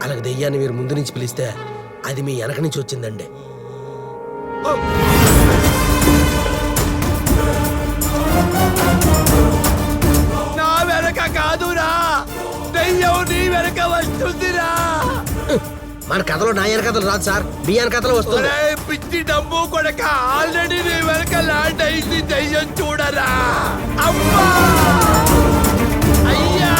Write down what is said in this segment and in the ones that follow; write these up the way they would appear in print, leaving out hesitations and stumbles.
అలాగే దెయ్యాన్ని మీరు ముందు నుంచి పిలిస్తే అది మీ వెనక నుంచి వచ్చిందండి. నా వెనక కాదురా, దెయ్యం నీ వెనక వస్తుందిరా. మన కథలో నా కథలు రాదు సార్, మీ కథలు వస్తుంది. పిచ్చి డబ్బు కొడక, ఆల్రెడీ నీ వెనక ల్యాండ్ అయింది దెయ్యం, చూడరా. అమ్మా అయ్యా,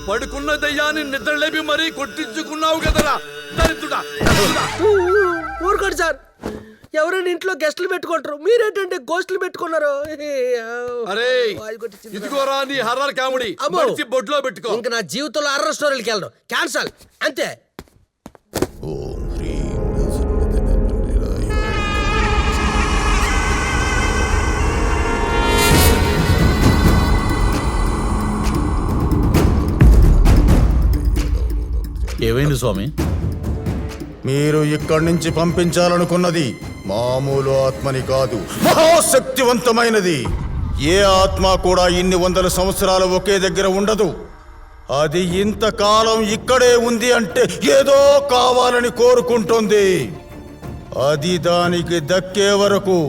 పడుకున్న దయ్యాన్ని నిద్రలేపి మరీ కొట్టించుకున్నావు కదరా దరిద్రుడా. ఊరుకోండి సార్, ఎవరైనా ఇంట్లో గెస్టులు పెట్టుకుంటారు, మీరేంటంటే గోస్టులు పెట్టుకున్నారు. అరే ఇదిగోరా నీ హర్రర్ కామెడీ, మంచి బొడ్లో పెట్టుకో. ఇంకా నా జీవితంలో హర్రర్ స్టోరీలకి వెళ్ళడం క్యాన్సల్ అంతే. ఏమైంది స్వామి? మీరు ఇక్కడి నుంచి పంపించాలనుకున్నది మామూలు ఆత్మని కాదు, మహాశక్తివంతమైనది. ఏ ఆత్మ కూడా ఇన్ని వందల సంవత్సరాలు ఒకే దగ్గర ఉండదు. అది ఇంతకాలం ఇక్కడే ఉంది అంటే ఏదో కావాలని కోరుకుంటుంది. అది దానికి దక్కే వరకు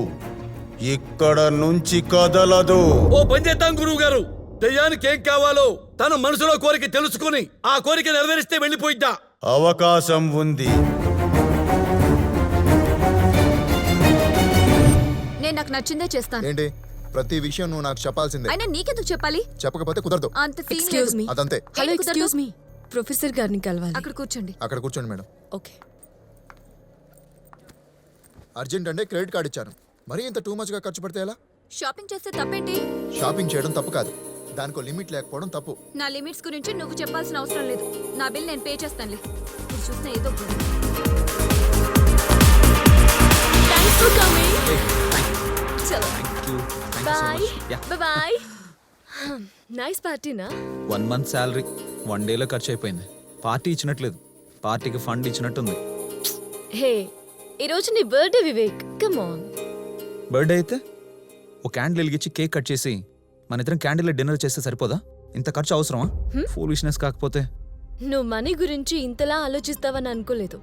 ఇక్కడ నుంచి కదలదు. ఓ పని చేద్దాం గురువు గారు, దయ్యానికి ఏం కావాలో తన మనసులో కోరిక తెలుసుకుని ఆ కోరిక నెరవేరిస్తే వెళ్ళిపోయిద్దా. అవకాశం ఉంది. నేను నాకు నచ్చిందే చేస్తాను. ఏంటి ప్రతి విషయం నువ్వు నాకు చెప్పాల్సిందే. అయినా నీకెందుకు చెప్పాలి? చెప్పకపోతే కుదరదు. అంత సీన్ ఎక్స్క్యూజ్ మీ. అదంతే. హలో ఎక్స్క్యూజ్ మీ, ప్రొఫెసర్ గారిని కలవాలి. అక్కడ కూర్చోండి. అక్కడ కూర్చోండి మేడం. ఓకే. అర్జెంట్ అంటే క్రెడిట్ కార్డ్ ఇచ్చాను, మరీ ఇంత టూ మచ్ గా ఖర్చు పెడితే ఎలా? షాపింగ్ చేస్తే తప్పేంటి? షాపింగ్ చేయడం తప్పు కాదు, దానికో లిమిట్ లేకపోవడం తప్పు. నా లిమిట్స్ గురించి నువ్వు చెప్పాల్సిన అవసరం లేదు. నా బిల్ నేను పే చేస్తానులే. నువ్వు చూస్తే ఏదో థాంక్స్ ఫర్ కమింగ్. చలో బై బై. నైస్ పార్టీనా? 1 month శాలరీ 1 dayలో ఖర్చు అయిపోయింది. పార్టీ ఇచ్చినట్లేదు, పార్టీకి ఫండ్ ఇచ్చినట్టుంది. హే, ఈరోజు నీ birthday Vivek, come on. Birthday అయితే ఓ క్యాండిల్ వెలిగించి కేక్ కట్ చేసి మన ఇద్దరం క్యాండిల్ డిన్నర్ చేస్తే సరిపోదా? ఇంత ఖర్చు అవసరమా? ఫూలిష్నెస్ కాకపోతే. నువ్వు మనీ గురించి ఇంతలా ఆలోచిస్తావని అనుకోలేదు.